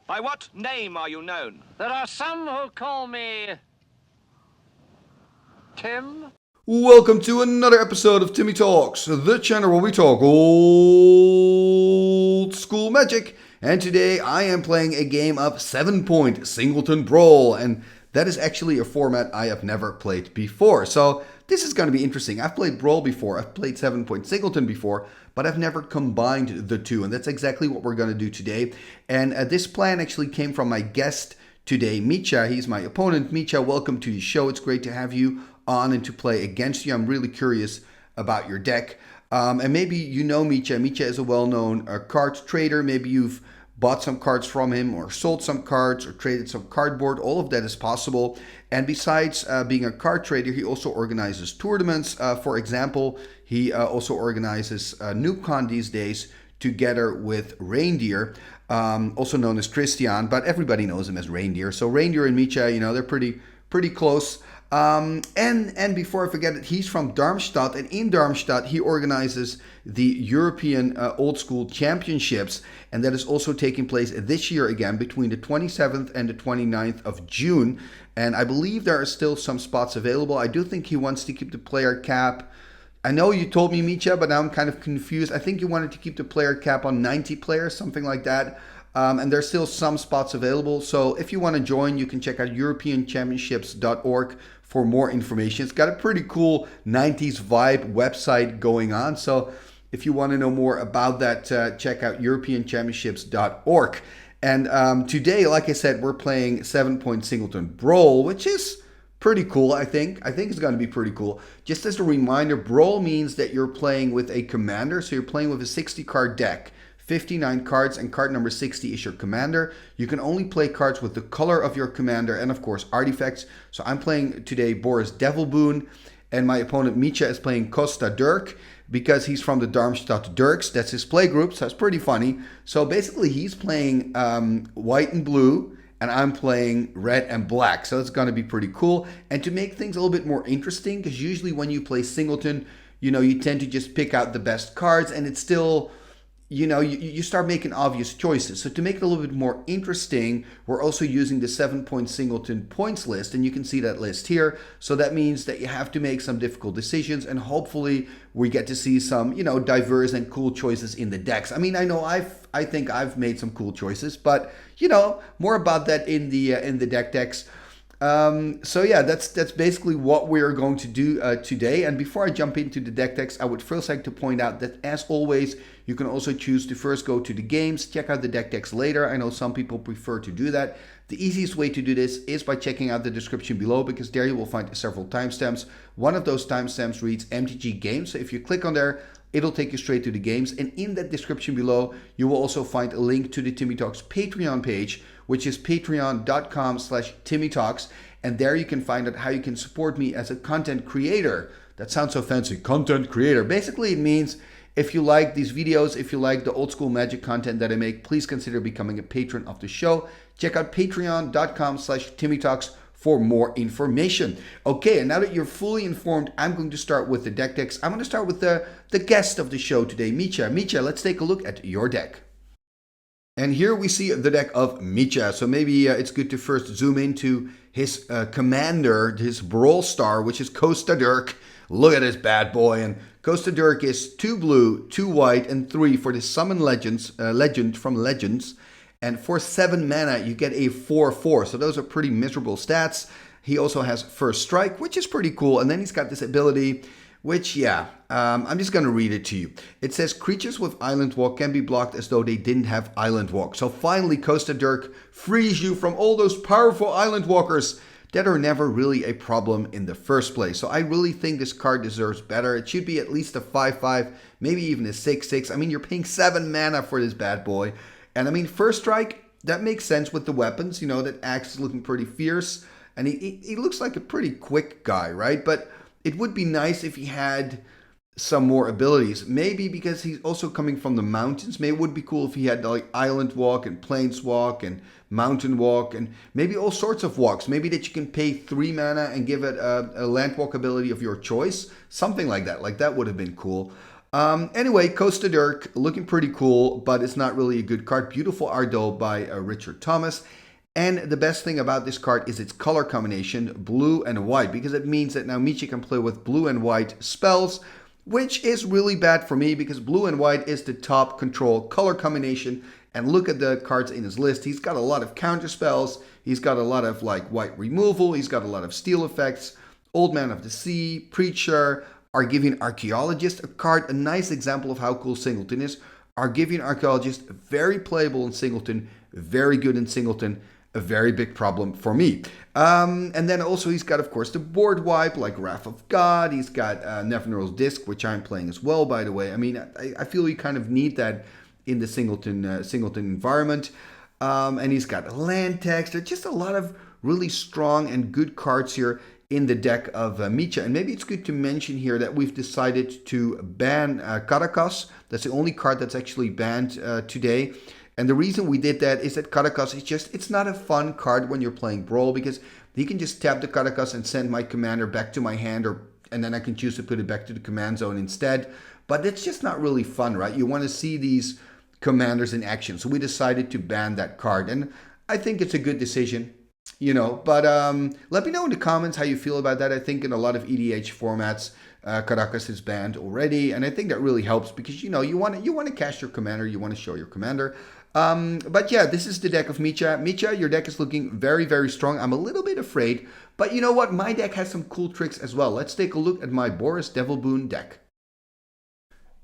By what name are you known? There are some who call me Tim. Welcome to another episode of Timmy Talks, the channel where we talk old school magic. And today I am playing a game of 7-point Singleton Brawl, and that is actually a format I have never played before. So this is going to be interesting. I've played Brawl before, I've played 7-point Singleton before, but I've never combined the two, and that's exactly what we're going to do today. And this plan actually came from my guest today, Mitja. He's my opponent. Mitja, welcome to the show. It's great to have you on and to play against you. I'm really curious about your deck. And maybe you know Mitja. Mitja is a well-known card trader. Maybe you've bought some cards from him or sold some cards or traded some cardboard. All of that is possible. And besides being a card trader, he also organizes tournaments. For example, he also organizes NoobCon these days together with Reindeer, also known as Christian, but everybody knows him as Reindeer. So Reindeer and Mitja, you know, they're pretty close. And before I forget it, he's from Darmstadt, and in Darmstadt he organizes the European Old School Championships, and that is also taking place this year again between the 27th and the 29th of June. And I believe there are still some spots available. I do think he wants to keep the player cap. I know you told me, Mitja, but now I'm kind of confused. I think you wanted to keep the player cap on 90 players, something like that. And there's still some spots available. So if you want to join, you can check out EuropeanChampionships.org for more information. It's got a pretty cool 90s vibe website going on. So if you want to know more about that, check out EuropeanChampionships.org. And today, like I said, we're playing 7-point Singleton Brawl, which is pretty cool, I think. I think it's going to be pretty cool. Just as a reminder, Brawl means that you're playing with a commander. So you're playing with a 60-card deck. 59 cards, and card number 60 is your commander. You can only play cards with the color of your commander and, of course, artifacts. So I'm playing today Boris Devilboon, and my opponent Mitja is playing Gosta Dirk because he's from the Darmstadt Dirks. That's his play group, so that's pretty funny. So basically, he's playing white and blue, and I'm playing red and black. So it's going to be pretty cool. And to make things a little bit more interesting, because usually when you play Singleton, you know, you tend to just pick out the best cards, and it's still, you know, you start making obvious choices. So to make it a little bit more interesting, we're also using the 7-point Singleton points list, and you can see that list here. So that means that you have to make some difficult decisions, and hopefully we get to see some, you know, diverse and cool choices in the decks. I mean, I know I think I've made some cool choices, but you know, more about that in the deck decks. So yeah, that's basically what we're going to do today. And before I jump into the deck decks, I would first like to point out that, as always, you can also choose to first go to the games, check out the deck decks later. I know some people prefer to do that. The easiest way to do this is by checking out the description below, because there you will find several timestamps. One of those timestamps reads MTG Games. So if you click on there, it'll take you straight to the games. And in that description below, you will also find a link to the Timmy Talks Patreon page, which is patreon.com/TimmyTalks. And there you can find out how you can support me as a content creator. That sounds so fancy, content creator. Basically, it means if you like these videos, if you like the old school magic content that I make, please consider becoming a patron of the show. Check out patreon.com/TimmyTalks for more information. Okay, and now that you're fully informed, I'm going to start with the deck decks. I'm going to start with the guest of the show today, Mitja. Mitja, let's take a look at your deck. And here we see the deck of Mitja. So maybe it's good to first zoom into his commander, his Brawl star, which is Gosta Dirk. Look at this bad boy. And Gosta Dirk is 2 blue, 2 white, and 3 for the Summon Legend from Legends. And for 7 mana, you get a 4/4. So those are pretty miserable stats. He also has First Strike, which is pretty cool. And then he's got this ability, which, yeah, I'm just going to read it to you. It says, creatures with Island Walk can be blocked as though they didn't have Island Walk. So finally, Gosta Dirk frees you from all those powerful Island Walkers that are never really a problem in the first place. So I really think this card deserves better. It should be at least a 5/5, maybe even a 6/6. I mean, you're paying 7 mana for this bad boy. And I mean, First Strike, that makes sense with the weapons. You know, that axe is looking pretty fierce. And he looks like a pretty quick guy, right? But it would be nice if he had some more abilities. Maybe because he's also coming from the mountains. Maybe it would be cool if he had like Island Walk and Plains Walk and Mountain Walk and maybe all sorts of walks. Maybe that you can pay 3 mana and give it a land walk ability of your choice. Something like that. Like that would have been cool. Anyway, Gosta Dirk, looking pretty cool, but it's not really a good card. Beautiful art though by Richard Thomas. And the best thing about this card is its color combination, blue and white, because it means that now Mitja can play with blue and white spells, which is really bad for me because blue and white is the top control color combination. And look at the cards in his list. He's got a lot of counter spells. He's got a lot of like white removal. He's got a lot of steel effects. Old Man of the Sea, Preacher, Argivian Archaeologist, a card, a nice example of how cool Singleton is. Argivian Archaeologist, very playable in Singleton, very good in Singleton. A very big problem for me. And then also he's got, of course, the board wipe like Wrath of God. He's got Nevinyrral's Disc, which I'm playing as well, by the way. I mean, I feel you kind of need that in the Singleton environment. And he's got land text. There's just a lot of really strong and good cards here in the deck of Mitja. And maybe it's good to mention here that we've decided to ban Caracas. That's the only card that's actually banned today. And the reason we did that is that Caracas is just, it's not a fun card when you're playing Brawl because he can just tap the Caracas and send my commander back to my hand, and then I can choose to put it back to the command zone instead. But it's just not really fun, right? You want to see these commanders in action. So we decided to ban that card. And I think it's a good decision, you know. But let me know in the comments how you feel about that. I think in a lot of EDH formats, Caracas is banned already. And I think that really helps because, you know, you want to cast your commander. You want to show your commander. But yeah, this is the deck of Mitja. Mitja, your deck is looking very, very strong. I'm a little bit afraid, but you know what? My deck has some cool tricks as well. Let's take a look at my Boris Devilboon deck.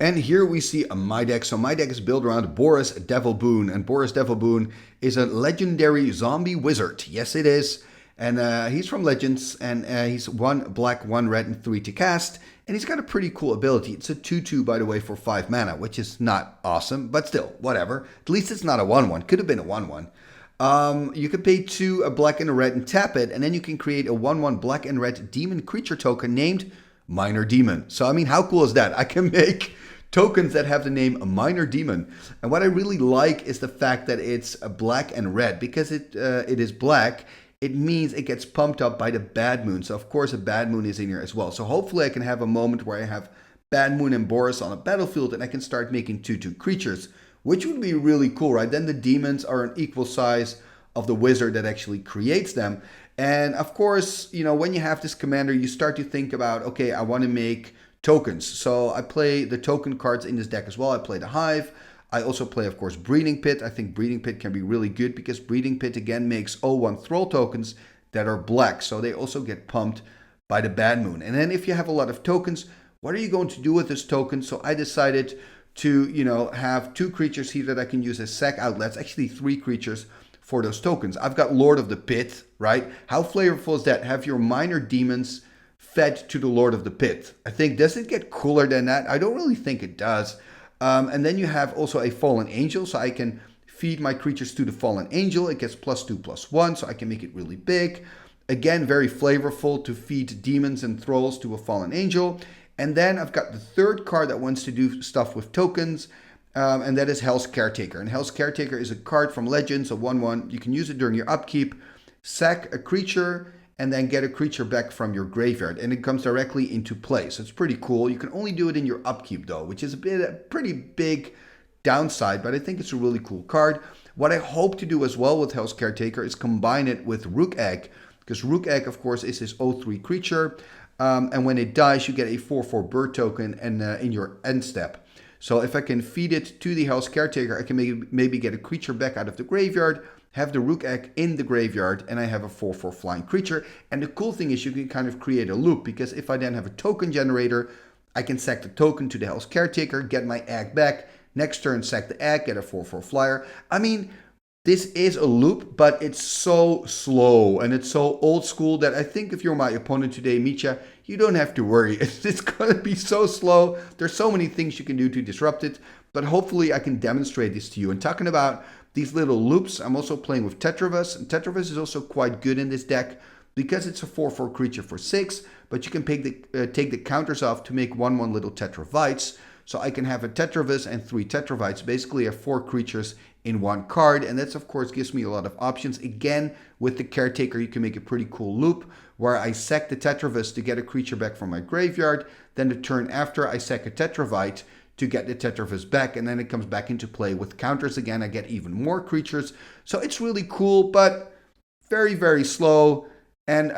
And here we see my deck. So my deck is built around Boris Devilboon, and Boris Devilboon is a legendary zombie wizard. Yes, it is. And he's from Legends, and he's 1 black, 1 red, and 3 to cast. And he's got a pretty cool ability. It's a 2/2, by the way, for 5 mana, which is not awesome, but still, whatever. At least it's not a 1/1. Could have been a 1/1. You can pay 2, a black and a red, and tap it, and then you can create a 1/1 black and red demon creature token named Minor Demon. So, I mean, how cool is that? I can make tokens that have the name Minor Demon. And what I really like is the fact that it's a black and red. Because it is black, it means it gets pumped up by the Bad Moon. So, of course, a Bad Moon is in here as well. So, hopefully, I can have a moment where I have Bad Moon and Boris on a battlefield and I can start making 2/2 creatures, which would be really cool, right? Then the demons are an equal size of the wizard that actually creates them. And, of course, you know, when you have this commander, you start to think about, okay, I want to make tokens. So, I play the token cards in this deck as well. I play the Hive. I also play, of course, Breeding Pit. I think Breeding Pit can be really good because Breeding Pit, again, makes 0/1 Thrall tokens that are black. So they also get pumped by the Bad Moon. And then if you have a lot of tokens, what are you going to do with this token? So I decided to, you know, have 2 creatures here that I can use as sack outlets. Actually, 3 creatures for those tokens. I've got Lord of the Pit, right? How flavorful is that? Have your minor demons fed to the Lord of the Pit. I think, does it get cooler than that? I don't really think it does. And then you have also a Fallen Angel, so I can feed my creatures to the Fallen Angel. It gets +2/+1, so I can make it really big. Again, very flavorful to feed demons and thralls to a Fallen Angel. And then I've got the third card that wants to do stuff with tokens, and that is Hell's Caretaker. And Hell's Caretaker is a card from Legends, a 1/1. You can use it during your upkeep, sack a creature, and then get a creature back from your graveyard, and it comes directly into play. So it's pretty cool. You can only do it in your upkeep though, which is a pretty big downside, but I think it's a really cool card. What I hope to do as well with Hell's Caretaker is combine it with Rook Egg, because Rook Egg, of course, is this 0/3 creature, and when it dies, you get a 4/4 bird token and in your end step. So if I can feed it to the Hell's Caretaker, I can maybe get a creature back out of the graveyard, have the Rook Egg in the graveyard, and I have a 4/4 flying creature. And the cool thing is you can kind of create a loop, because if I then have a token generator, I can sack the token to the Hell's Caretaker, get my egg back, next turn sack the egg, get a 4/4 flyer. I mean, this is a loop, but it's so slow and it's so old school that I think if you're my opponent today, Mitja, you don't have to worry. It's going to be so slow. There's so many things you can do to disrupt it, but hopefully I can demonstrate this to you. And talking about these little loops, I'm also playing with Tetravus, and Tetravus is also quite good in this deck because it's a 4/4 creature for 6, but you can take the counters off to make 1/1 little Tetravites. So I can have a Tetravus and 3 Tetravites. Basically, I have 4 creatures in 1 card, and that's, of course, gives me a lot of options. Again, with the Caretaker, you can make a pretty cool loop where I sack the Tetravus to get a creature back from my graveyard. Then the turn after, I sack a Tetravite to get the Tetravus back, and then it comes back into play with counters again. I get even more creatures. So it's really cool, but very, very slow. And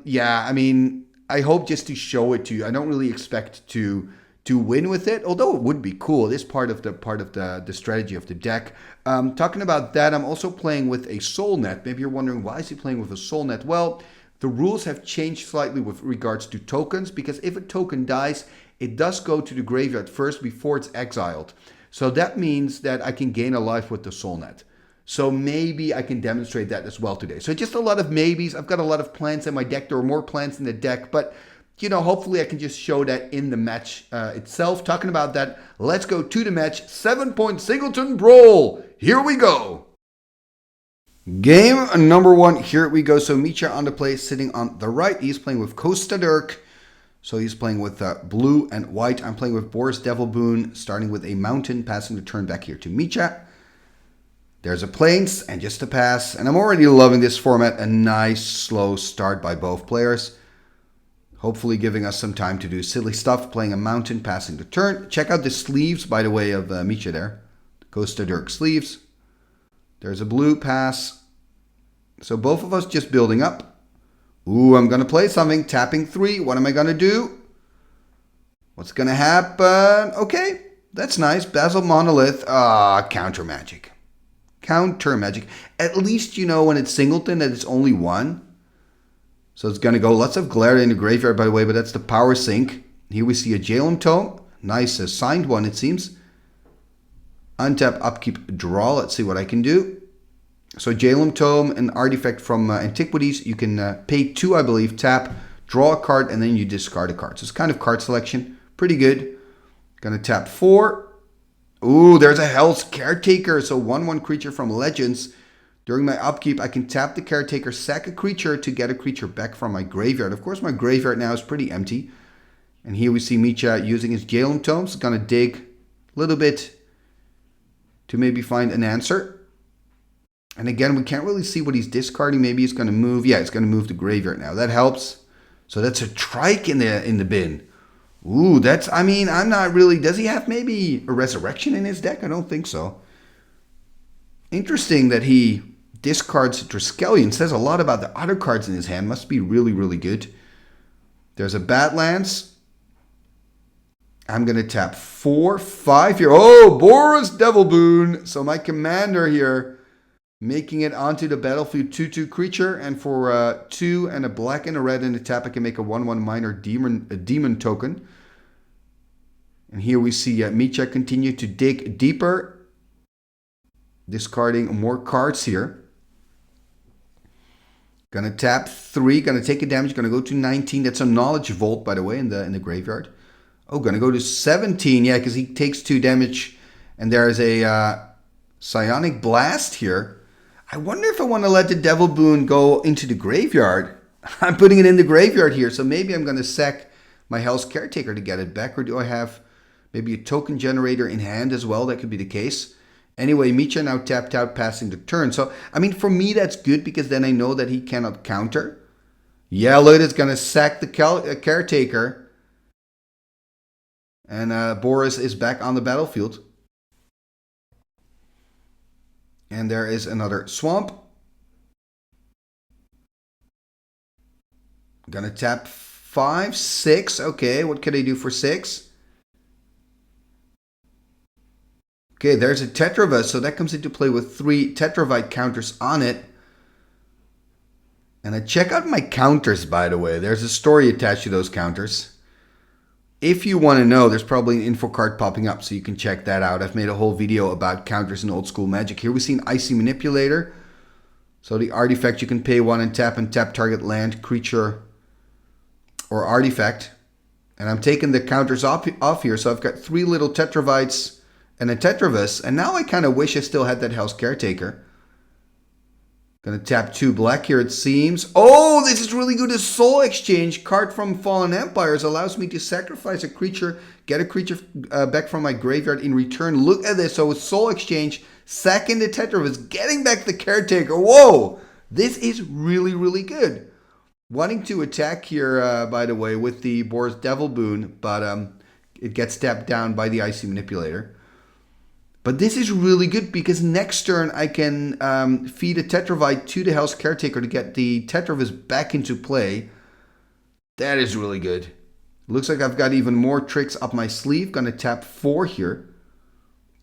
yeah, I mean, I hope just to show it to you. I don't really expect to win with it, although it would be cool. It is part of the strategy of the deck. Talking about that, I'm also playing with a Soul Net. Maybe you're wondering, why is he playing with a Soul Net? Well, the rules have changed slightly with regards to tokens, because if a token dies, it does go to the graveyard first before it's exiled. So that means that I can gain a life with the Soul Net. So maybe I can demonstrate that as well today. So just a lot of maybes. I've got a lot of plans in my deck. There are more plans in the deck, but you know, hopefully I can just show that in the match itself. Talking about that, let's go to the match. 7-point Singleton Brawl. Here we go. Game number 1. Here we go. So Mitja on the play, sitting on the right. He's playing with Gosta Dirk. So he's playing with blue and white. I'm playing with Boris Devilboon, starting with a mountain, passing the turn back here to Mitja. There's a plains and just a pass. And I'm already loving this format. A nice slow start by both players. Hopefully giving us some time to do silly stuff. Playing a mountain, passing the turn. Check out the sleeves, by the way, of Mitja there. Gosta Dirk sleeves. There's a blue pass. So both of us just building up. Ooh, I'm going to play something. Tapping 3. What am I going to do? What's going to happen? Okay, that's nice. Basalt Monolith. Counter magic. Counter magic. At least you know when it's Singleton that it's only 1. So it's going to go lots of glare in the graveyard, by the way, but that's the power sink. Here we see a Jailum Tome. Nice signed one, it seems. Untap, upkeep, draw. Let's see what I can do. So Jailum Tome, an artifact from Antiquities. You can pay 2, I believe, tap, draw a card, and then you discard a card. So it's kind of card selection. Pretty good. Going to tap 4. Ooh, there's a Hell's Caretaker. So 1/1 creature from Legends. During my upkeep, I can tap the Caretaker, sack a creature to get a creature back from my graveyard. Of course, my graveyard now is pretty empty. And here we see Mitja using his Jailum Tomes. He's going to dig a little bit to maybe find an answer. And again, we can't really see what he's discarding. Maybe he's going to move. Yeah, he's going to move the graveyard now. That helps. So that's a Trike in the bin. Ooh, that's, I mean, I'm not really, does he have maybe a Resurrection in his deck? I don't think so. Interesting that he discards Triskelion. Says a lot about the other cards in his hand. Must be really, really good. There's a Badlands. I'm going to tap 4, 5 here. Oh, Boris Devilboon. So my commander here, making it onto the battlefield. 2/2 creature. And for 2 and a black and a red and a tap, I can make a 1/1 minor demon token. And here we see Mitja continue to dig deeper. Discarding more cards here. Gonna tap 3. Gonna take a damage. Gonna go to 19. That's a Knowledge Vault, by the way, in the graveyard. Oh, gonna go to 17. Yeah, because he takes 2 damage. And there's a Psionic Blast here. I wonder if I want to let the Devilboon go into the graveyard. I'm putting it in the graveyard here. So maybe I'm gonna sack my Hell's Caretaker to get it back. Or do I have maybe a token generator in hand as well? That could be the case. Anyway, Mitja now tapped out, passing the turn. So, I mean, for me, that's good because then I know that he cannot counter. Yeah, look, it's going to sack the Caretaker. And Boris is back on the battlefield. And there is another Swamp. Going to tap 5, 6. Okay, what can I do for 6? Okay, there's a Tetravus, so that comes into play with 3 Tetravite counters on it. And I check out my counters, by the way. There's a story attached to those counters. If you want to know, there's probably an info card popping up, so you can check that out. I've made a whole video about counters in old school Magic. Here we see an Icy Manipulator. So the artifact, you can pay 1 and tap target land, creature, or artifact. And I'm taking the counters off here, so I've got 3 little Tetravites and a Tetravus, and now I kind of wish I still had that Hell's Caretaker. Gonna tap 2 black here, it seems. Oh, this is really good. A Soul Exchange card from Fallen Empires allows me to sacrifice a creature, get a creature back from my graveyard in return. Look at this. So with Soul Exchange, sacking the Tetravus, getting back the Caretaker. Whoa, this is really, really good. Wanting to attack here, by the way, with the Boris Devilboon, but it gets tapped down by the IC Manipulator. But this is really good because next turn I can feed a Tetravite to the Hell's Caretaker to get the Tetravis back into play. That is really good. Looks like I've got even more tricks up my sleeve. Gonna tap 4 here.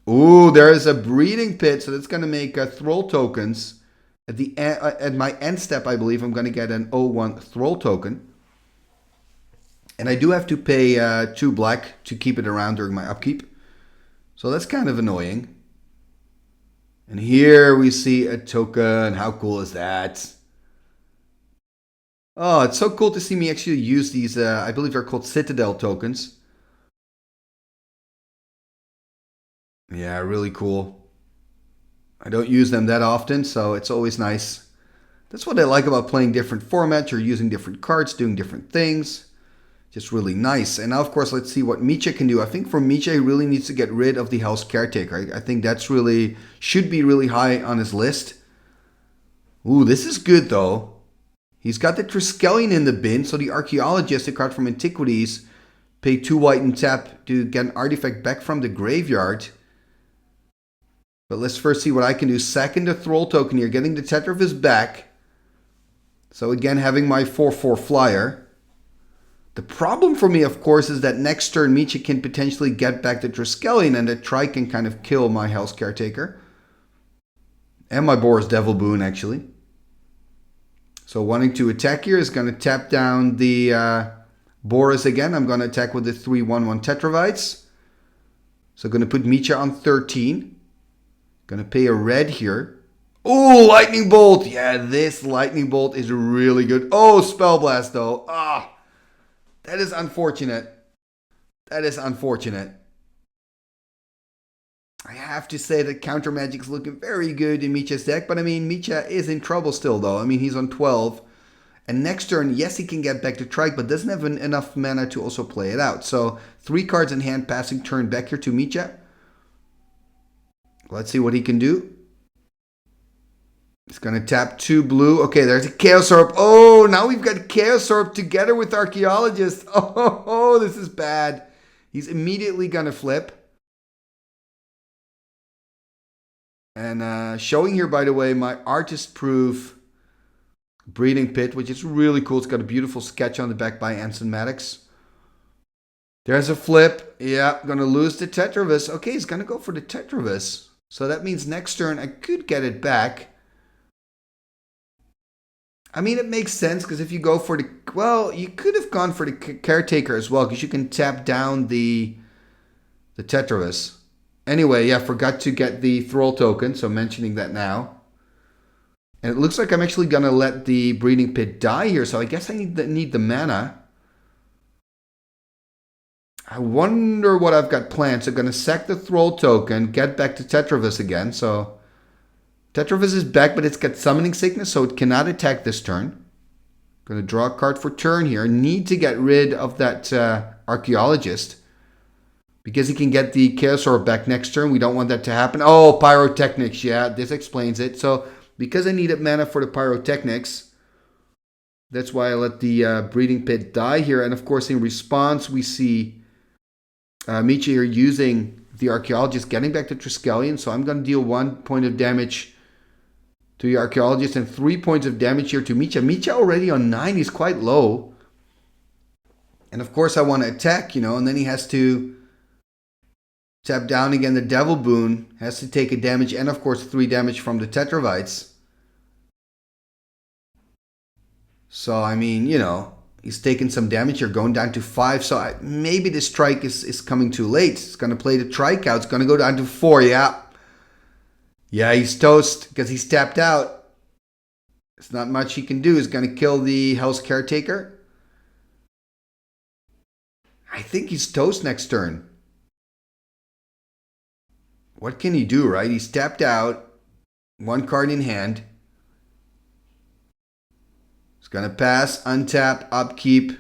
Ooh, there is a Breeding Pit, so that's gonna make Thrall tokens. At my end step, I believe I'm gonna get an 0-1 Thrall token. And I do have to pay 2 black to keep it around during my upkeep. So that's kind of annoying. And here we see a token. How cool is that? Oh, it's so cool to see me actually use these, I believe they're called Citadel tokens. Yeah, really cool. I don't use them that often, so it's always nice. That's what I like about playing different formats. You're using different cards, doing different things. Just really nice. And now, of course, let's see what Mitja can do. I think for Mitja, he really needs to get rid of the Hell's Caretaker. I think that's really, should be really high on his list. Ooh, this is good, though. He's got the Triskelion in the bin, so the Archaeologist, a card from Antiquities, pay 2 white and tap to get an artifact back from the graveyard. But let's first see what I can do. Second, the Thrall token here, getting the Tetravis back. So again, having my 4/4 flyer. The problem for me, of course, is that next turn Mitja can potentially get back the Triskelion and the Tri can kind of kill my Hell's Caretaker. And my Boris Devilboon, actually. So wanting to attack here is going to tap down the Boris again. I'm going to attack with the 3/1/1 Tetravites. So going to put Mitja on 13. Going to pay a red here. Oh, Lightning Bolt! Yeah, this Lightning Bolt is really good. Oh, Spell Blast though. Ah! That is unfortunate. That is unfortunate. I have to say that Counter Magic's looking very good in Mitja's deck. But I mean, Mitja is in trouble still though. I mean, he's on 12. And next turn, yes, he can get back to Trike, but doesn't have enough mana to also play it out. So 3 cards in hand, passing turn back here to Mitja. Let's see what he can do. He's going to tap 2 blue. Okay, there's a Chaos Orb. Oh, now we've got Chaos Orb together with Archaeologist. Oh, this is bad. He's immediately going to flip. And showing here, by the way, my artist-proof Breeding Pit, which is really cool. It's got a beautiful sketch on the back by Anson Maddox. There's a flip. Yeah, going to lose the Tetravis. Okay, he's going to go for the Tetravis. So that means next turn I could get it back. I mean, it makes sense because if you go for the... Well, you could have gone for the Caretaker as well because you can tap down the Tetravis. Anyway, yeah, forgot to get the Thrall token, so mentioning that now. And it looks like I'm actually going to let the Breeding Pit die here, so I guess I need the mana. I wonder what I've got planned. So I'm going to sack the Thrall token, get back to Tetravis again, so... Tetravis is back, but it's got Summoning Sickness, so it cannot attack this turn. Going to draw a card for turn here. Need to get rid of that Archaeologist. Because he can get the Chaos Orb back next turn. We don't want that to happen. Oh, Pyrotechnics. Yeah, this explains it. So, because I needed mana for the Pyrotechnics, that's why I let the Breeding Pit die here. And of course, in response, we see Mitja here using the Archaeologist, getting back to Triskelion. So I'm going to deal 1 point of damage to the Archaeologist and 3 points of damage here to Mitja. Mitja already on 9, he's quite low. And of course I want to attack, and then he has to tap down again the Devilboon, has to take a damage and of course 3 damage from the Tetravites. So I mean, he's taking some damage here, going down to 5. So maybe the strike is coming too late. It's going to play the Trike out. It's going to go down to 4, yeah. Yeah, he's toast because he's tapped out. There's not much he can do. He's going to kill the Hell's Caretaker. I think he's toast next turn. What can he do, right? He's tapped out. 1 card in hand. He's going to pass, untap, upkeep.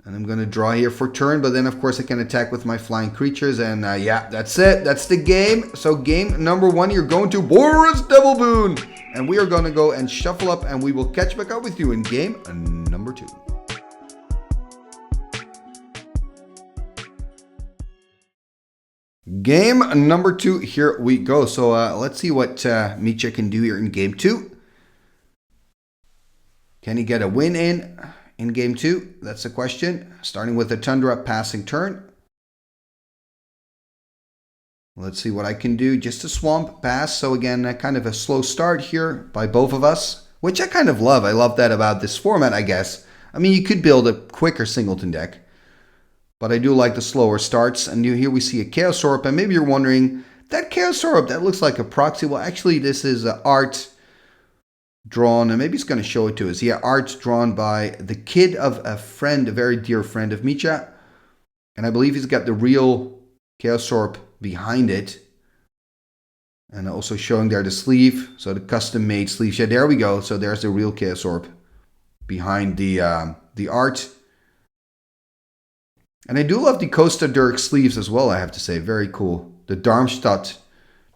And I'm going to draw here for turn, but then of course I can attack with my flying creatures. And yeah, that's it. That's the game. So game number 1, you're going to Boris Devilboon. And we are going to go and shuffle up, and we will catch back up with you in game number 2. Game number 2, here we go. So let's see what Mitja can do here in game 2. Can he get a win in game 2? That's the question. Starting with a Tundra passing turn. Let's see what I can do. Just a swamp pass. So again, kind of a slow start here by both of us, which I kind of love. I love that about this format, I guess. I mean, you could build a quicker Singleton deck, but I do like the slower starts. And here we see a Chaos Orb, and maybe you're wondering, that Chaos Orb, that looks like a proxy. Well, actually, this is art drawn, and maybe it's going to show it to us. Yeah, art drawn by the kid of a friend, a very dear friend of Mitja. And I believe he's got the real Chaos Orb behind it. And also showing there the sleeve, so the custom-made sleeves. Yeah, there we go. So there's the real Chaos Orb behind the art. And I do love the Gosta Dirk sleeves as well, I have to say. Very cool. The Darmstadt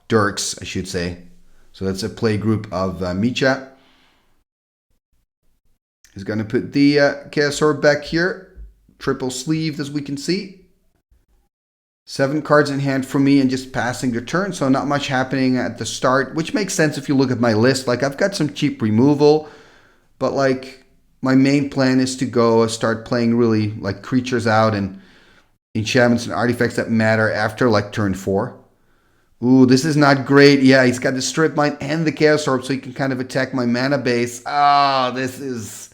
Dirks, I should say. So that's a play group of Mitja. He's going to put the Chaos Orb back here. Triple sleeved, as we can see. 7 cards in hand for me and just passing the turn. So not much happening at the start, which makes sense if you look at my list. Like, I've got some cheap removal, but like my main plan is to go start playing really like creatures out and enchantments and artifacts that matter after like turn 4. Ooh, this is not great. Yeah, he's got the Strip Mine and the Chaos Orb, so he can kind of attack my mana base. Ah, this is...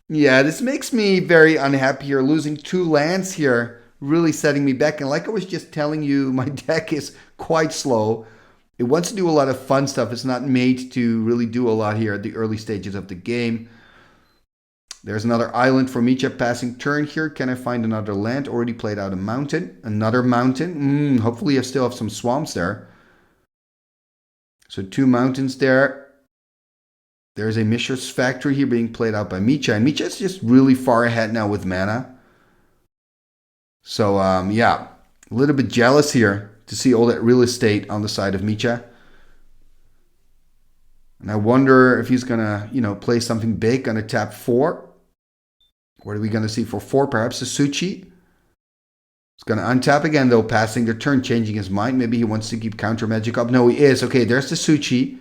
Yeah, this makes me very unhappy here. Losing 2 lands here, really setting me back. And like I was just telling you, my deck is quite slow. It wants to do a lot of fun stuff. It's not made to really do a lot here at the early stages of the game. There's another island for Mitja passing turn here. Can I find another land? Already played out a mountain. Another mountain. Hopefully I still have some swamps there. So 2 mountains there. There's a Mishra's Factory here being played out by Mitja. And Mitja is just really far ahead now with mana. So, yeah, a little bit jealous here to see all that real estate on the side of Mitja. And I wonder if he's going to, play something big on a tap 4. What are we going to see for 4? Perhaps a Suchi. He's going to untap again, though, passing the turn, changing his mind. Maybe he wants to keep counter magic up. No, he is. Okay, there's the Suchi.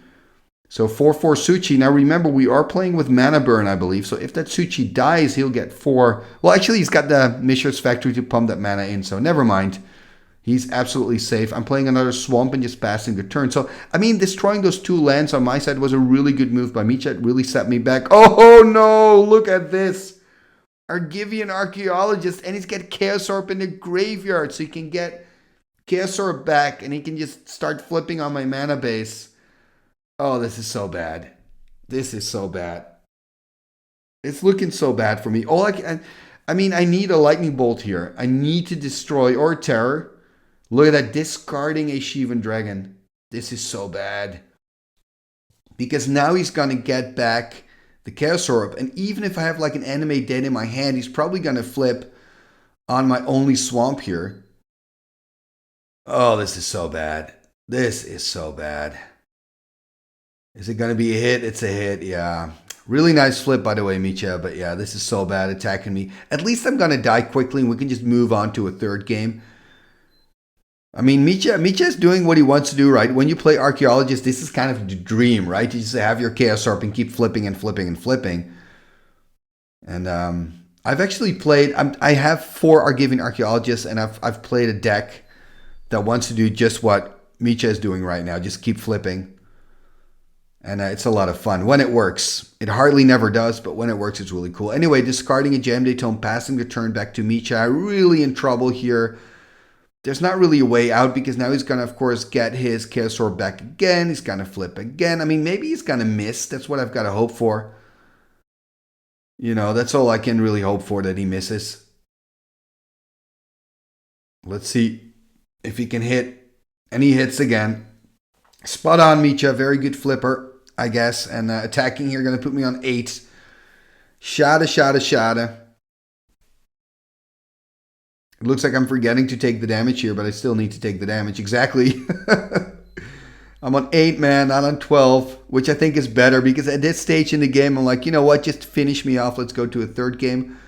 So 4/4 Suchi. Now remember, we are playing with mana burn, I believe. So if that Suchi dies, he'll get 4. Well, actually, he's got the Mishra's Factory to pump that mana in. So never mind. He's absolutely safe. I'm playing another Swamp and just passing the turn. So, I mean, destroying those 2 lands on my side was a really good move by Mitja. It really set me back. Oh, no. Look at this. Argivian Archaeologist. And he's got Chaos Orb in the graveyard. So he can get Chaos Orb back. And he can just start flipping on my mana base. Oh, this is so bad. This is so bad. It's looking so bad for me. I mean, I need a Lightning Bolt here. I need to destroy or Terror. Look at that, discarding a Shivan Dragon. This is so bad. Because now he's going to get back the Chaos Orb. And even if I have like an Anime Dead in my hand, he's probably going to flip on my only swamp here. Oh, this is so bad. This is so bad. Is it going to be a hit? It's a hit, yeah. Really nice flip, by the way, Mitja. But yeah, this is so bad attacking me. At least I'm going to die quickly and we can just move on to a third game. I mean, Mitja is doing what he wants to do, right? When you play Archaeologist, this is kind of the dream, right? You just have your Chaos Orb and keep flipping and flipping and flipping. And I've actually played... I have 4 Argivian Archaeologists, and I've played a deck that wants to do just what Mitja is doing right now. Just keep flipping. And it's a lot of fun when it works. It hardly never does, but when it works, it's really cool. Anyway, discarding a Jam Day Tome, passing the turn back to Mitja. Really in trouble here. There's not really a way out because now he's going to, of course, get his Chaos Orb back again. He's going to flip again. I mean, maybe he's going to miss. That's what I've got to hope for. That's all I can really hope for, that he misses. Let's see if he can hit. And he hits again. Spot on, Mitja. Very good flipper, I guess. And attacking here, going to put me on 8. Shada. It looks like I'm forgetting to take the damage here, but I still need to take the damage. Exactly. I'm on 8, man, not on 12, which I think is better because at this stage in the game, I'm like, you know what, just finish me off. Let's go to a third game.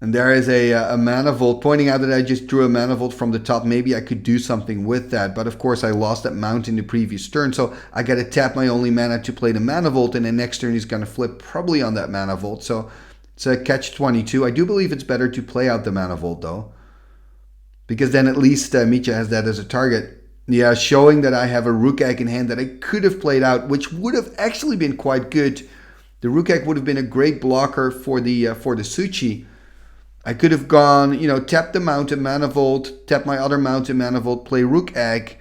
And there is a mana vault pointing out that I just drew a mana vault from the top. Maybe I could do something with that. But of course, I lost that mount in the previous turn. So I got to tap my only mana to play the mana vault. And the next turn he's going to flip probably on that mana vault. So it's a catch-22. I do believe it's better to play out the mana vault though. Because then at least Mitja has that as a target. Yeah, showing that I have a Rook Egg in hand that I could have played out. Which would have actually been quite good. The Rook Egg would have been a great blocker for the Suchi. I could have gone, tap the mountain mana vault, tap my other mountain mana vault, play Rook Egg,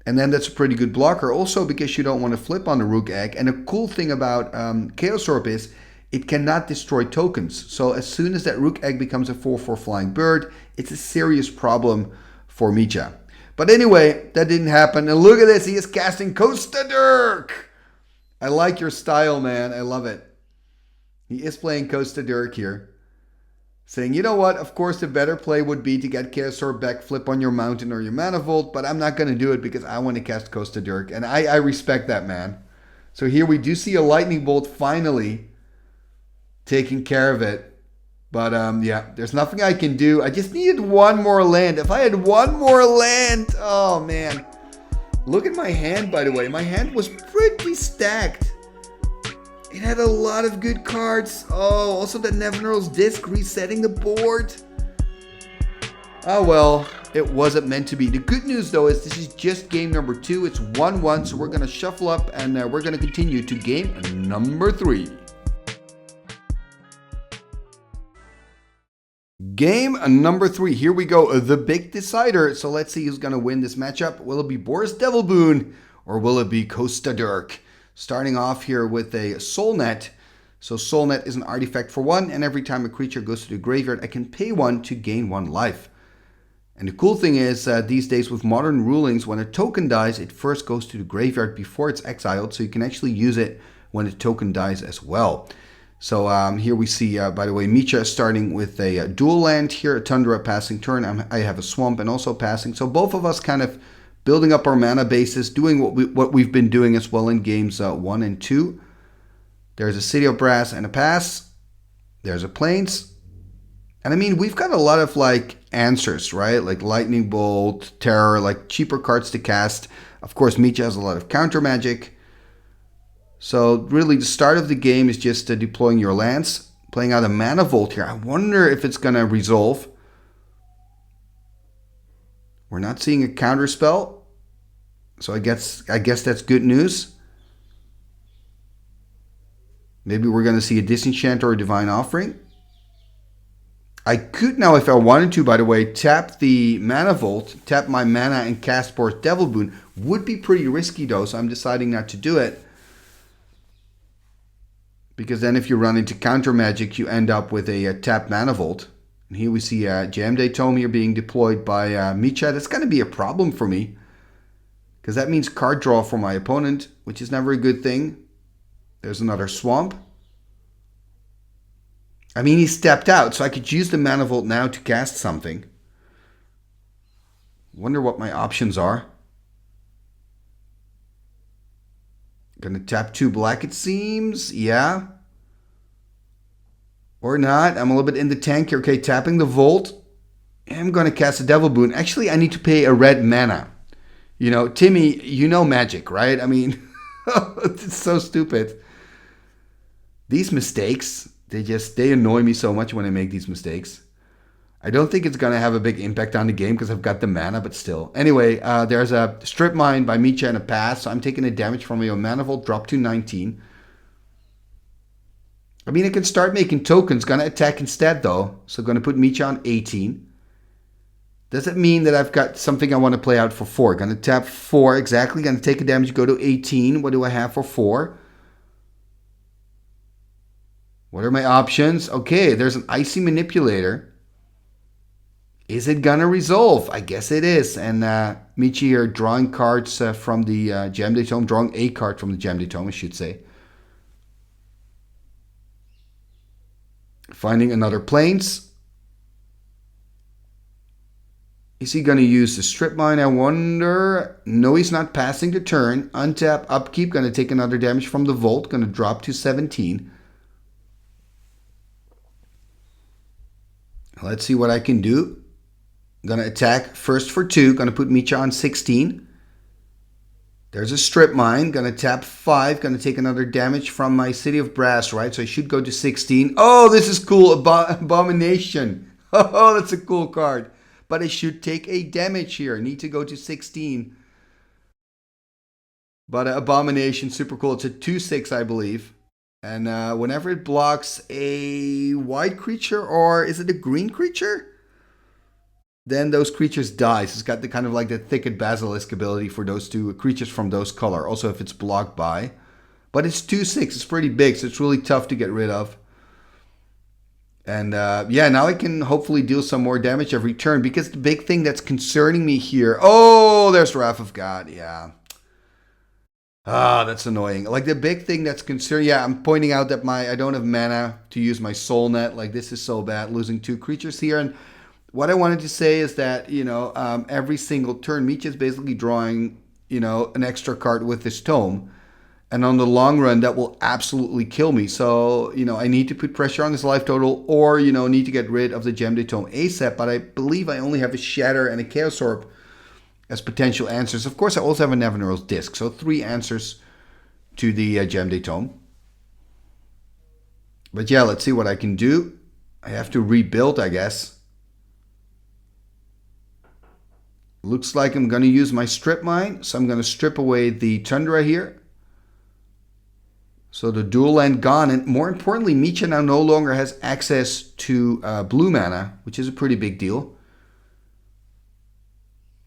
and then that's a pretty good blocker. Also because you don't want to flip on the Rook Egg. And the cool thing about Chaos Orb is it cannot destroy tokens. So as soon as that Rook Egg becomes a 4/4 flying bird, it's a serious problem for Mitja. But anyway, that didn't happen. And look at this, he is casting Gosta Dirk. I like your style, man. I love it. He is playing Gosta Dirk here. Saying, you know what, of course the better play would be to get Chaos Orb back, flip on your mountain or your mana vault, but I'm not going to do it because I want to cast Gosta Dirk. And I respect that, man. So here we do see a lightning bolt finally taking care of it. But yeah, there's nothing I can do. I just needed one more land. If I had one more land, oh man. Look at my hand, by the way. My hand was pretty stacked. It had a lot of good cards. Oh, also the Nevinyrral's Disc resetting the board. Oh well, it wasn't meant to be. The good news though is this is just game number 2. It's 1-1, so we're going to shuffle up and we're going to continue to game number 3. Game number 3. Here we go. The big decider. So let's see who's going to win this matchup. Will it be Boris Devilboon or will it be Gosta Dirk? Starting off here with a Soul Net. So Soul Net is an artifact for 1, and every time a creature goes to the graveyard, I can pay 1 to gain 1 life. And the cool thing is, these days with modern rulings, when a token dies, it first goes to the graveyard before it's exiled, so you can actually use it when the token dies as well. So here we see, by the way, Mitja starting with a dual land here, a Tundra passing turn. I have a Swamp and also passing. So both of us kind of building up our mana bases, doing what we've been doing as well in games 1 and 2. There's a City of Brass and a pass. There's a Plains. And I mean, we've got a lot of like answers, right? Like Lightning Bolt, Terror, like cheaper cards to cast. Of course, Mitja has a lot of counter magic. So really the start of the game is just deploying your lands, playing out a Mana Vault here. I wonder if it's going to resolve. We're not seeing a counter spell, so I guess that's good news. Maybe we're going to see a Disenchant or a Divine Offering. I could now, if I wanted to, by the way, tap the Mana Vault, tap my mana and cast Boris Devilboon. Would be pretty risky though, so I'm deciding not to do it. Because then if you run into counter magic, you end up with a tapped Mana Vault. And here we see Jam-Day Tome here being deployed by Mitja. That's going to be a problem for me. Because that means card draw for my opponent, which is never a good thing. There's another Swamp. I mean, he stepped out, so I could use the Mana Vault now to cast something. Wonder what my options are. Gonna tap 2 black, it seems. Yeah. Or not. I'm a little bit in the tank here. Okay, tapping the Vault. I'm going to cast a Devilboon. Actually, I need to pay a red mana. You know, Timmy, you know magic, right? I mean, it's so stupid. These mistakes, they annoy me so much when I make these mistakes. I don't think it's going to have a big impact on the game because I've got the mana, but still. Anyway, there's a Strip Mine by Mitja and a pass. So I'm taking a damage from your Mana Vault, drop to 19. I mean, I can start making tokens. Gonna attack instead, though. So gonna put Mitja on 18. Does it mean that I've got something I want to play out for 4? Gonna tap 4, exactly. Gonna take a damage, go to 18. What do I have for 4? What are my options? Okay, there's an Icy Manipulator. Is it gonna resolve? I guess it is. And Mitja here drawing cards from the Jam-Day Tome. Drawing a card from the Jam-Day Tome, I should say. Finding another Plains. Is he going to use the Strip Mine, I wonder? No, he's not passing the turn. Untap, upkeep, going to take another damage from the Vault. Going to drop to 17. Let's see what I can do. I'm going to attack first for 2. Going to put Mitja on 16. There's a strip mine. Going to tap 5. Going to take another damage from my City of Brass, right? So I should go to 16. Oh, this is cool. Abomination. Oh, that's a cool card. But I should take a damage here. I need to go to 16. But Abomination, super cool. It's a 2/6, I believe. And whenever it blocks a white creature, or is it a green creature? Then those creatures die. So it's got the kind of like the Thicket Basilisk ability for those 2 creatures from those color. Also if it's blocked by. But it's 2/6. It's pretty big, so it's really tough to get rid of. And yeah, now I can hopefully deal some more damage every turn. Because the big thing that's concerning me here... Oh, there's Wrath of God. Yeah. Ah, that's annoying. Like the big thing that's concerning... Yeah, I'm pointing out that I don't have mana to use my Soul Net. Like this is so bad, losing 2 creatures here. And what I wanted to say is that, every single turn, Mitja is basically drawing, an extra card with this tome. And on the long run, that will absolutely kill me. So, I need to put pressure on his life total or, need to get rid of the Gem de Tome ASAP. But I believe I only have a Shatter and a Chaos Orb as potential answers. Of course, I also have a Nevinyrral's Disc. So 3 answers to the Gem de Tome. But yeah, let's see what I can do. I have to rebuild, I guess. Looks like I'm going to use my strip mine. So I'm going to strip away the Tundra here. So the dual land gone. And more importantly, Mitja now no longer has access to blue mana, which is a pretty big deal.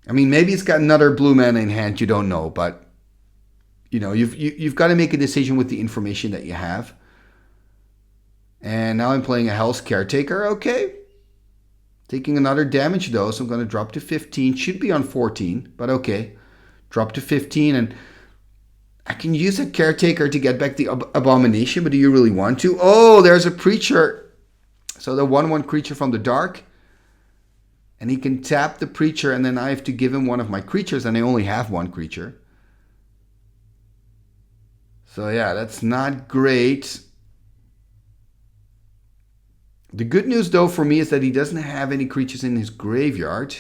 I mean, maybe it's got another blue mana in hand. You don't know. But, you've got to make a decision with the information that you have. And now I'm playing a Hell's Caretaker. Okay. Taking another damage though, so I'm going to drop to 15. Should be on 14, but okay. Drop to 15, and I can use a Caretaker to get back the Abomination, but do you really want to? Oh, there's a Preacher. So the 1/1 creature from the dark. And he can tap the Preacher, and then I have to give him one of my creatures, and I only have 1 creature. So yeah, that's not great. The good news, though, for me is that he doesn't have any creatures in his graveyard.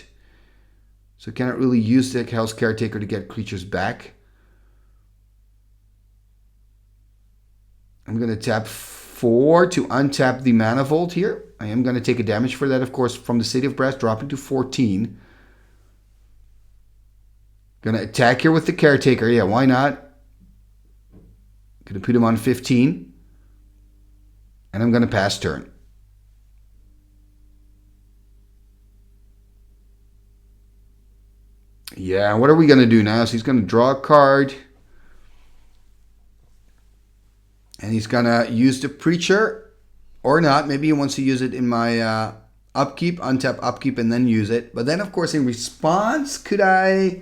So cannot really use the Hell's Caretaker to get creatures back. I'm going to tap 4 to untap the Mana Vault here. I am going to take a damage for that, of course, from the City of Brass, dropping to 14. Going to attack here with the Caretaker. Yeah, why not? Going to put him on 15. And I'm going to pass turn. Yeah, what are we going to do now? So he's going to draw a card. And he's going to use the Preacher. Or not. Maybe he wants to use it in my upkeep. Untap upkeep and then use it. But then, of course, in response, could I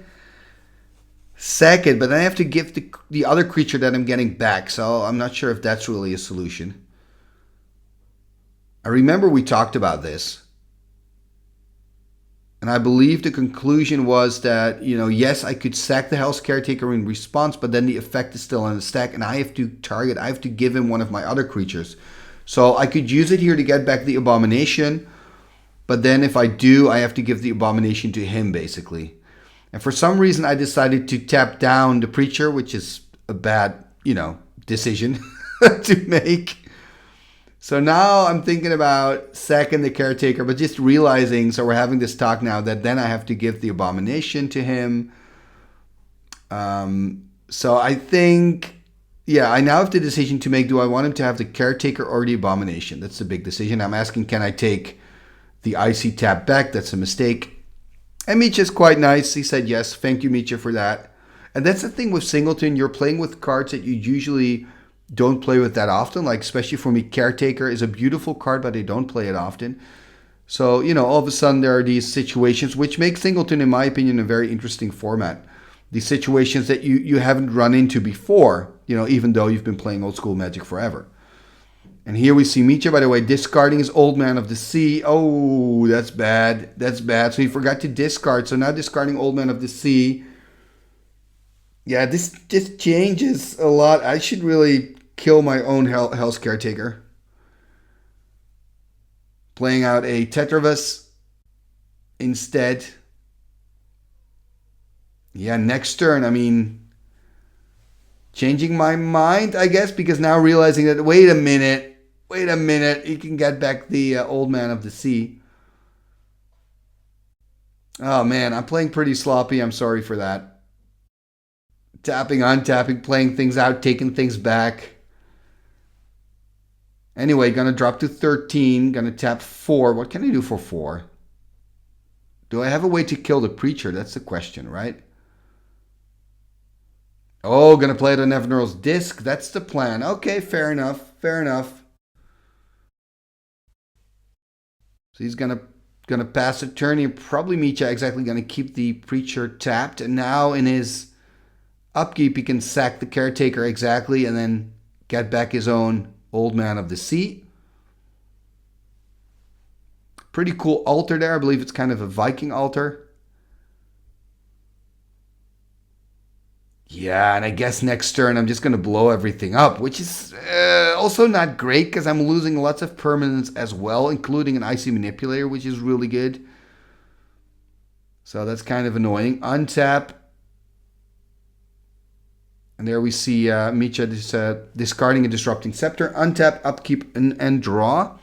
sack it? But then I have to give the other creature that I'm getting back. So I'm not sure if that's really a solution. I remember we talked about this. And I believe the conclusion was that, yes, I could sack the Hell's Caretaker in response, but then the effect is still on the stack, and I have to give him one of my other creatures. So I could use it here to get back the Abomination, but then if I do, I have to give the Abomination to him, basically. And for some reason, I decided to tap down the Preacher, which is a bad, decision to make. So now I'm thinking about sacking the Caretaker, but just realizing, so we're having this talk now, that then I have to give the Abomination to him. So I think, yeah, I now have the decision to make. Do I want him to have the Caretaker or the Abomination? That's the big decision. I'm asking, can I take the Icy Tap back? That's a mistake. And Mitja's quite nice. He said yes. Thank you, Mitja, for that. And that's the thing with Singleton. You're playing with cards that you usually don't play with that often. Like, especially for me, Caretaker is a beautiful card, but I don't play it often. So, all of a sudden there are these situations which make Singleton, in my opinion, a very interesting format. These situations that you haven't run into before, even though you've been playing old school Magic forever. And here we see Mitja, by the way, discarding his Old Man of the Sea. Oh, that's bad. That's bad. So he forgot to discard. So now discarding Old Man of the Sea. Yeah, this just changes a lot. I should really kill my own Hell's Caretaker. Playing out a Tetravus instead. Yeah, next turn, I mean, changing my mind, I guess, because now realizing that, wait a minute, he can get back the Old Man of the Sea. Oh man, I'm playing pretty sloppy, I'm sorry for that. Tapping, untapping, playing things out, taking things back. Anyway, gonna drop to 13, gonna tap 4. What can I do for 4? Do I have a way to kill the creature? That's the question, right? Oh, gonna play the Nevinyrral's Disc. That's the plan. Okay, fair enough. Fair enough. So he's gonna pass a turn. He probably Mitja exactly gonna keep the creature tapped. And now in his upkeep, he can sack the Caretaker exactly and then get back his own Old Man of the Sea. Pretty cool altar there. I believe it's kind of a Viking altar. Yeah, and I guess next turn I'm just going to blow everything up, which is also not great because I'm losing lots of permanents as well, including an Icy Manipulator, which is really good. So that's kind of annoying. Untap. And there we see Mitja discarding a Disrupting Scepter. Untap, upkeep, and draw.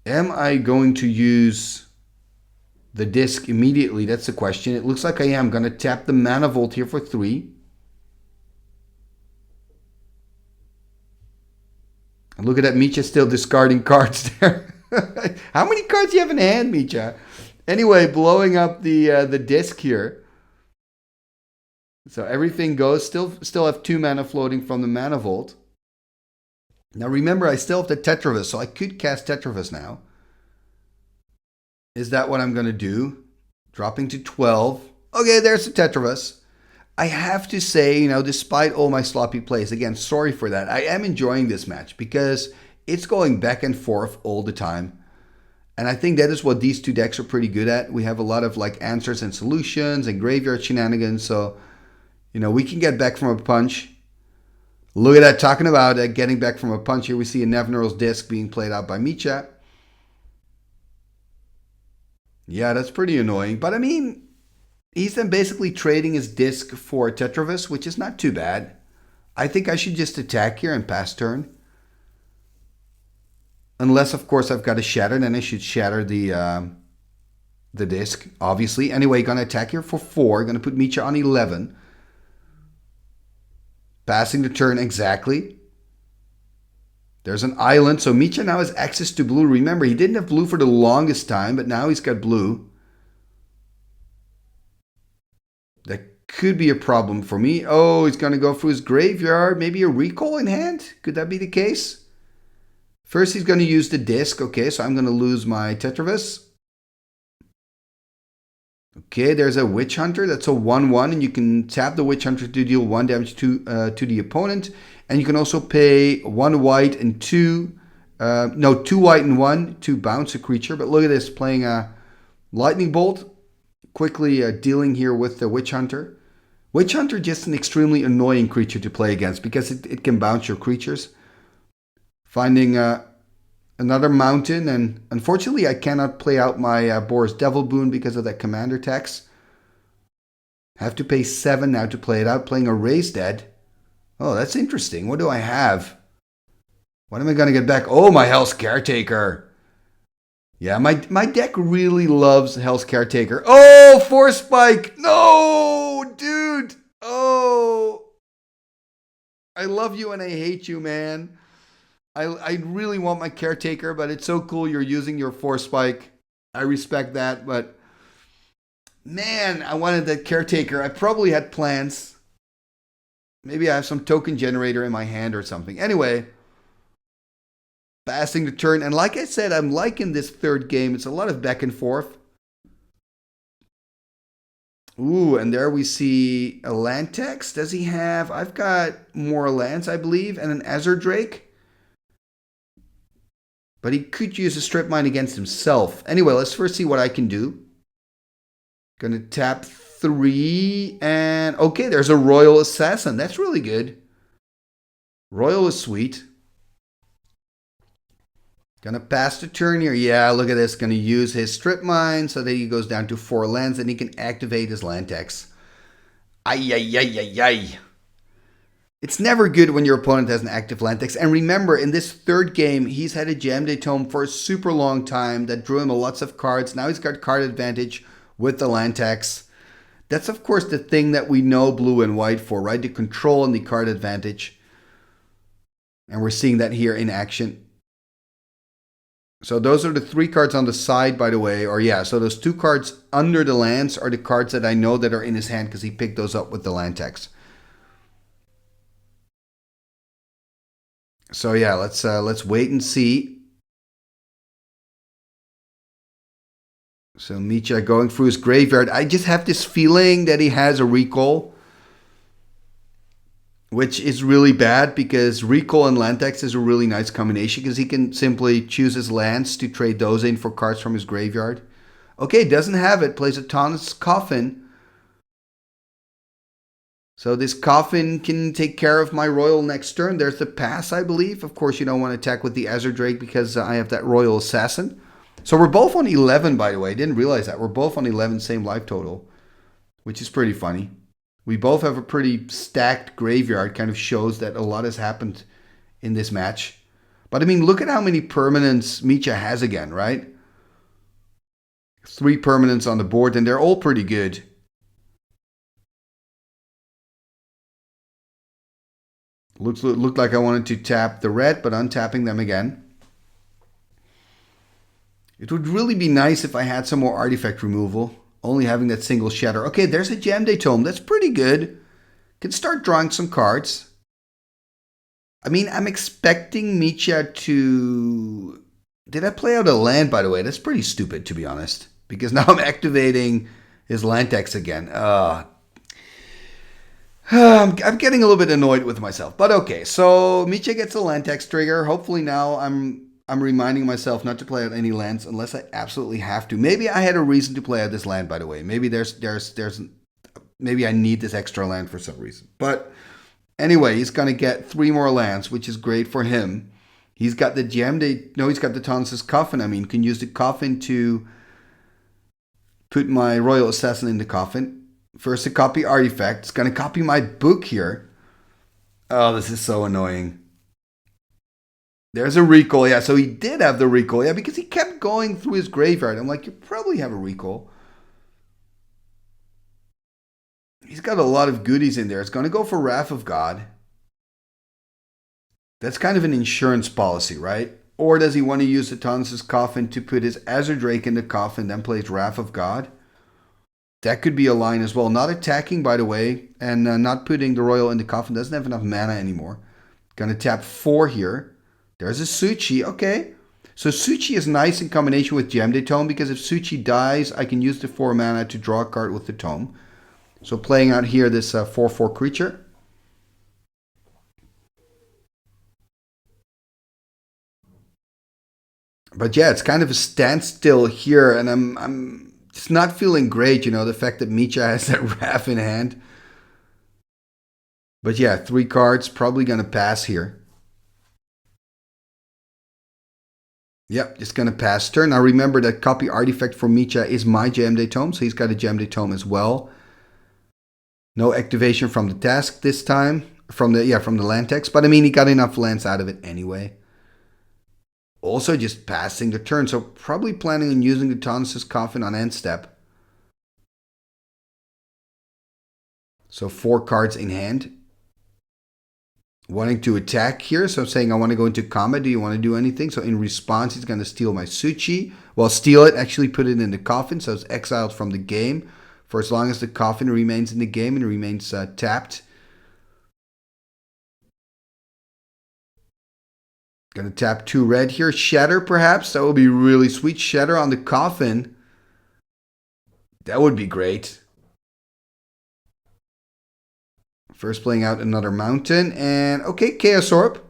Am I going to use the disc immediately? That's the question. It looks like I am. Going to tap the Mana Vault here for 3. And look at that, Mitja still discarding cards there. How many cards do you have in hand, Mitja? Anyway, blowing up the disc here. So everything goes. Still have 2 mana floating from the Mana Vault. Now remember, I still have the Tetravus, so I could cast Tetravus now. Is that what I'm going to do? Dropping to 12. Okay, there's the Tetravus. I have to say, you know, despite all my sloppy plays, again, sorry for that. I am enjoying this match because it's going back and forth all the time. And I think that is what these two decks are pretty good at. We have a lot of like answers and solutions and graveyard shenanigans. So, you know, we can get back from a punch. Look at that, talking about getting back from a punch. Here we see a Nevinyrral's Disc being played out by Mitja. Yeah, that's pretty annoying. But I mean, he's then basically trading his disc for Tetravus, which is not too bad. I think I should just attack here and pass turn. Unless, of course, I've got a Shatter, then I should shatter the disc, obviously. Anyway, gonna attack here for 4. Gonna put Mitja on 11. Passing the turn exactly. There's an island, so Mitja now has access to blue. Remember, he didn't have blue for the longest time, but now he's got blue. That could be a problem for me. Oh, he's going to go through his graveyard. Maybe a recall in hand? Could that be the case? First, he's going to use the disc. Okay, so I'm going to lose my Tetravus. Okay, there's a Witch Hunter. That's a 1/1, and you can tap the Witch Hunter to deal 1 damage to the opponent. And you can also pay 1 white and 2... 2 white and 1 to bounce a creature. But look at this, playing a Lightning Bolt. Quickly dealing here with the Witch Hunter. Witch Hunter, just an extremely annoying creature to play against because it can bounce your creatures. Finding another mountain, and unfortunately I cannot play out my Boris Devilboon because of that commander tax. Have to pay 7 now to play it out, playing a Raise Dead. Oh, that's interesting. What do I have? What am I going to get back? Oh, my Hell's Caretaker. Yeah, my deck really loves Hell's Caretaker. Oh, Force Spike. No, dude. Oh. I love you and I hate you, man. I really want my Caretaker, but it's so cool you're using your Force Spike. I respect that, but man, I wanted that Caretaker. I probably had plans. Maybe I have some token generator in my hand or something. Anyway, passing the turn. And like I said, I'm liking this third game. It's a lot of back and forth. Ooh, and there we see a land tax. Does he have... I've got more lands, I believe, and an Azure Drake. But he could use a Strip Mine against himself. Anyway, let's first see what I can do. Gonna tap 3, and okay, there's a Royal Assassin. That's really good. Royal is sweet. Gonna pass the turn here. Yeah, look at this. Gonna use his strip mine so that he goes down to 4 lands and he can activate his land tax. Ay, ay, ay, ay, ay. It's never good when your opponent has an active land tax. And remember, in this third game, he's had a Jam Day Tome for a super long time that drew him lots of cards. Now he's got card advantage with the land tax. That's, of course, the thing that we know blue and white for, right? The control and the card advantage. And we're seeing that here in action. So those are the 3 cards on the side, by the way. Or yeah, so those 2 cards under the lands are the cards that I know that are in his hand because he picked those up with the land tax. So yeah, let's wait and see. So Mitja going through his graveyard. I just have this feeling that he has a recall, which is really bad because recall and land tax is a really nice combination because he can simply choose his lands to trade those in for cards from his graveyard. Okay, doesn't have it. Plays a Thomas Coffin. So this Coffin can take care of my Royal next turn. There's the pass, I believe. Of course, you don't want to attack with the Azure Drake because I have that Royal Assassin. So we're both on 11, by the way. I didn't realize that. We're both on 11, same life total, which is pretty funny. We both have a pretty stacked graveyard. Kind of shows that a lot has happened in this match. But I mean, look at how many permanents Mitja has again, right? 3 permanents on the board, and they're all pretty good. Looked like I wanted to tap the red, but untapping them again. It would really be nice if I had some more artifact removal. Only having that single shatter. Okay, there's a Jam Day Tome. That's pretty good. Can start drawing some cards. I mean, I'm expecting Mitja to... Did I play out a land, by the way? That's pretty stupid, to be honest. Because now I'm activating his land tax again. I'm getting a little bit annoyed with myself. But okay, so Mitja gets a land tax trigger. Hopefully now I'm reminding myself not to play out any lands unless I absolutely have to. Maybe I had a reason to play out this land, by the way. Maybe maybe I need this extra land for some reason. But anyway, he's going to get 3 more lands, which is great for him. He's got the he's got the Thomas's Coffin. I mean, can use the Coffin to put my Royal Assassin in the Coffin. First, a copy artifact. It's going to copy my book here. Oh, this is so annoying. There's a recall. Yeah, so he did have the recall. Yeah, because he kept going through his graveyard. I'm like, you probably have a recall. He's got a lot of goodies in there. It's going to go for Wrath of God. That's kind of an insurance policy, right? Or does he want to use the Thomas's Coffin to put his Azure Drake in the Coffin, then plays Wrath of God? That could be a line as well. Not attacking, by the way, and not putting the Royal in the Coffin. Doesn't have enough mana anymore. Going to tap 4 here. There's a Suchi. Okay. So Suchi is nice in combination with Jam Day Tome because if Suchi dies, I can use the 4 mana to draw a card with the Tome. So playing out here this 4/4 creature. But yeah, it's kind of a standstill here, and I'm just not feeling great, you know, the fact that Mitja has that Wrath in hand. But yeah, 3 cards, probably going to pass here. Yep, just going to pass turn. Now remember that copy artifact for Mitja is my Jam Day Tome, so he's got a Jam Day Tome as well. No activation from the task this time, from the land text, but I mean he got enough lands out of it anyway. Also just passing the turn, so probably planning on using the Thomas's Coffin on end step. So 4 cards in hand. Wanting to attack here, so saying I want to go into combat. Do you want to do anything? So in response, he's going to steal my Suchi. Well, steal it, actually put it in the Coffin, so it's exiled from the game for as long as the Coffin remains in the game and remains tapped. Going to tap 2 red here. Shatter, perhaps. That would be really sweet. Shatter on the Coffin. That would be great. First playing out another mountain. And, okay, Chaos Orb.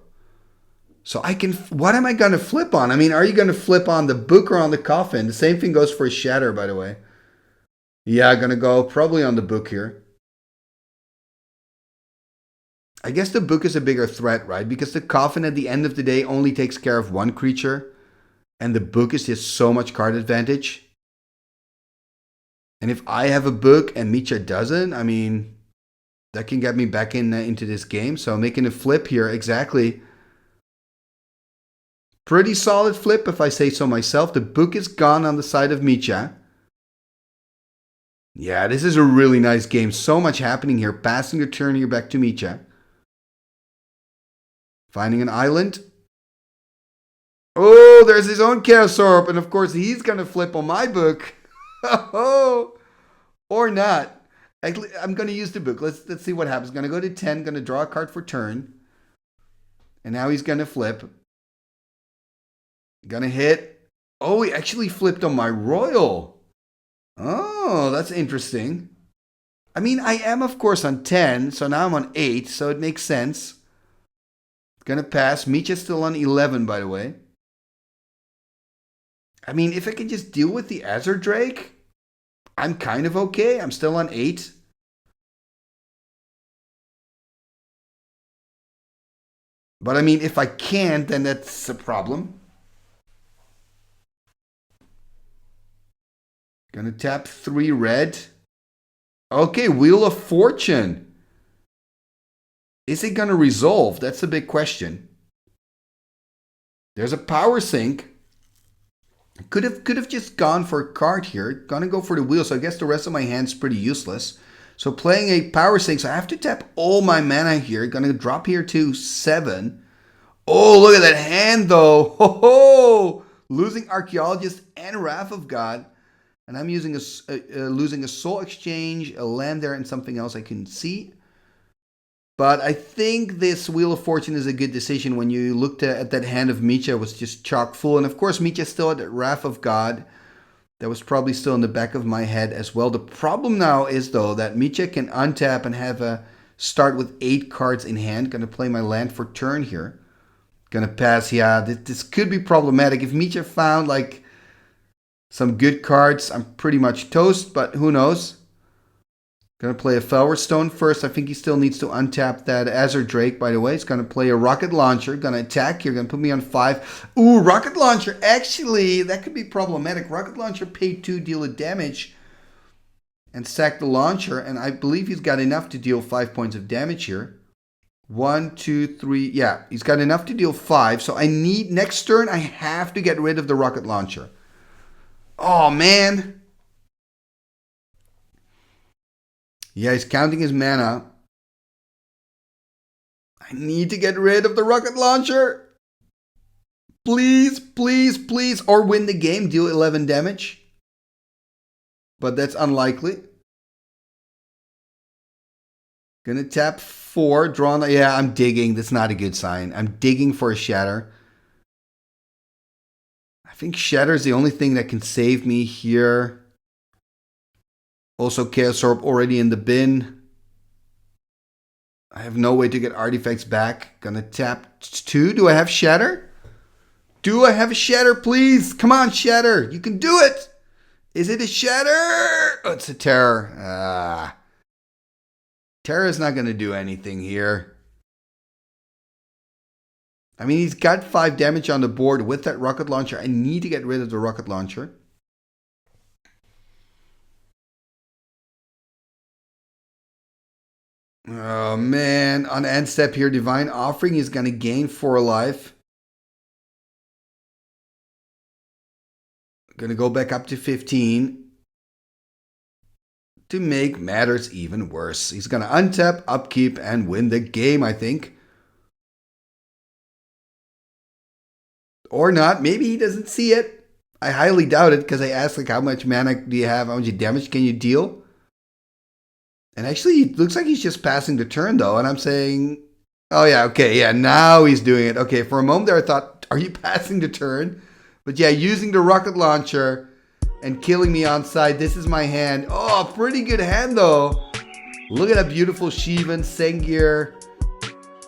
So I can... What am I going to flip on? I mean, are you going to flip on the book or on the Coffin? The same thing goes for Shatter, by the way. Yeah, I'm going to go probably on the book here. I guess the book is a bigger threat, right? Because the Coffin at the end of the day only takes care of 1 creature. And the book is just so much card advantage. And if I have a book and Mitja doesn't, I mean, that can get me back into this game. So making a flip here, exactly. Pretty solid flip if I say so myself. The book is gone on the side of Mitja. Yeah, this is a really nice game. So much happening here. Passing the turn here back to Mitja. Finding an island. Oh, there's his own Chaos Orb. And of course, he's going to flip on my book. Oh, or not. Actually, I'm going to use the book. Let's see what happens. Going to go to 10. Going to draw a card for turn. And now he's going to flip. Going to hit. Oh, he actually flipped on my royal. Oh, that's interesting. I mean, I am, of course, on 10. So now I'm on 8. So it makes sense. Going to pass. Mitja's still on 11, by the way. I mean, if I can just deal with the Azure Drake, I'm kind of okay. I'm still on 8. But I mean, if I can't, then that's a problem. Gonna tap 3 red. Okay, Wheel of Fortune. Is it gonna resolve? That's a big question. There's a power sink. Could have just gone for a card here. Gonna go for the wheel, so I guess the rest of my hand's pretty useless. So playing a power sink, so I have to tap all my mana here. Gonna drop here to 7. Oh, look at that hand though. Ho ho! Losing Archaeologist and Wrath of God. And I'm using losing a Soul Exchange, a land there, and something else I can see. But I think this Wheel of Fortune is a good decision when you looked at that hand of Mitja. It was just chock full. And of course, Mitja still had that Wrath of God. That was probably still in the back of my head as well. The problem now is, though, that Mitja can untap and have a start with 8 cards in hand. Going to play my land for turn here. Going to pass. Yeah, this could be problematic. If Mitja found, like, some good cards, I'm pretty much toast. But who knows? Going to play a Flower Stone first. I think he still needs to untap that Azure Drake, by the way. He's going to play a Rocket Launcher. Going to attack here. Going to put me on 5. Ooh, Rocket Launcher. Actually, that could be problematic. Rocket Launcher paid 2, deal a damage. And sack the launcher. And I believe he's got enough to deal 5 points of damage here. 1, 2, 3. Yeah, he's got enough to deal 5. So I need, next turn, I have to get rid of the Rocket Launcher. Oh, man. Yeah, he's counting his mana. I need to get rid of the Rocket Launcher. Please, please, please. Or win the game, deal 11 damage. But that's unlikely. Gonna tap 4, draw. Yeah, I'm digging. That's not a good sign. I'm digging for a Shatter. I think Shatter is the only thing that can save me here. Also, Chaos Orb already in the bin. I have no way to get artifacts back. Gonna tap 2. Do I have Shatter? Do I have a Shatter, please? Come on, Shatter. You can do it. Is it a Shatter? Oh, it's a Terror. Terror is not going to do anything here. I mean, he's got 5 damage on the board with that Rocket Launcher. I need to get rid of the Rocket Launcher. Oh, man. On end step here, Divine Offering is going to gain 4 life. Going to go back up to 15. To make matters even worse. He's going to untap, upkeep, and win the game, I think. Or not. Maybe he doesn't see it. I highly doubt it because I asked, like, how much mana do you have? How much damage can you deal? And actually, it looks like he's just passing the turn, though. And I'm saying, oh, yeah, okay, yeah, now he's doing it. Okay, for a moment there, I thought, are you passing the turn? But yeah, using the Rocket Launcher and killing me on side. This is my hand. Oh, pretty good hand, though. Look at that beautiful Shivan, Sengir.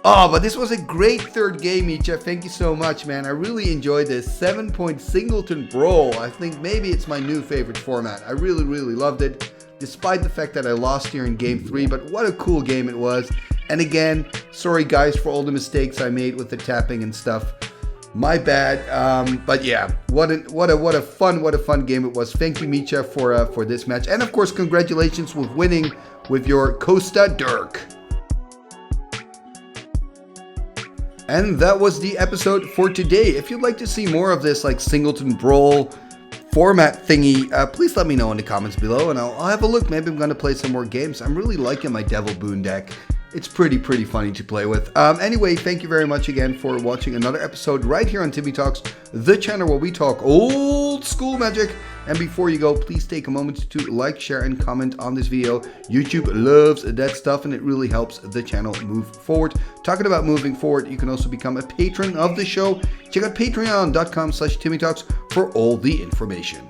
Oh, but this was a great third game, Mitja. Thank you so much, man. I really enjoyed this. 7-point Singleton Brawl. I think maybe it's my new favorite format. I really, really loved it. Despite the fact that I lost here in Game 3, but what a cool game it was. And again, sorry guys for all the mistakes I made with the tapping and stuff. My bad. But yeah, what a fun game it was. Thank you, Mitja, for this match, and of course, congratulations with winning with your Gosta Dirk. And that was the episode for today. If you'd like to see more of this like Singleton Brawl format thingy, please let me know in the comments below, and I'll have a look. Maybe I'm going to play some more games. I'm really liking my Devilboon deck. It's pretty funny to play with. Anyway, thank you very much again for watching another episode right here on Timmy Talks, the channel where we talk old school Magic. And before you go, please take a moment to like, share, and comment on this video. YouTube loves that stuff, and it really helps the channel move forward. Talking about moving forward, you can also become a patron of the show. Check out patreon.com/TimmyTalks for all the information.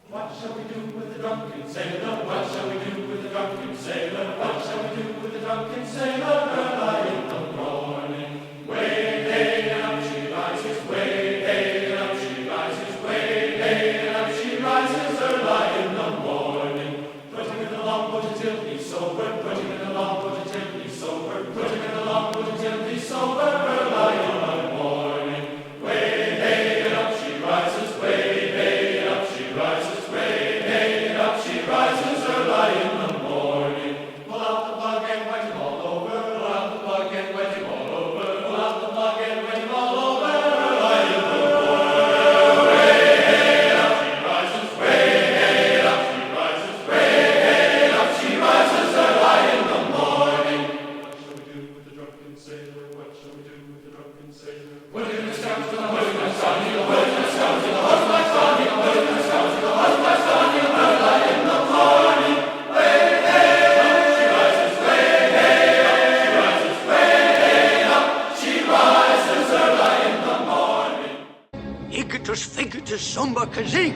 What shall we do with the drunken sailor? What shall we do with the drunken sailor? What shall we do with the drunken sailor? Early in the morning, way hey and up she rises, way hey and up she rises, way hey and up she rises. Early in the morning, putting in the longboat until he's sober, putting in the longboat until he's sober, putting in the longboat until he's sober. Early in the morning, way hey and up she rises, way hey and up she rises. She rises early in the morning. Pull out the plug and wet him all over. Pull out the plug and wet him all over. Pull out the plug and wet him all over. Early in the morning. Way hey up she rises. Way hey up she rises. Way hey up she rises early in the morning. What shall we do with the drunken sailor? What shall we do with the drunken sailor? Putting the scouts to the host my son. Putting the scouts to the host my son. Putting the scouts to the host my son. Icketus, ficketus, somber, kazee.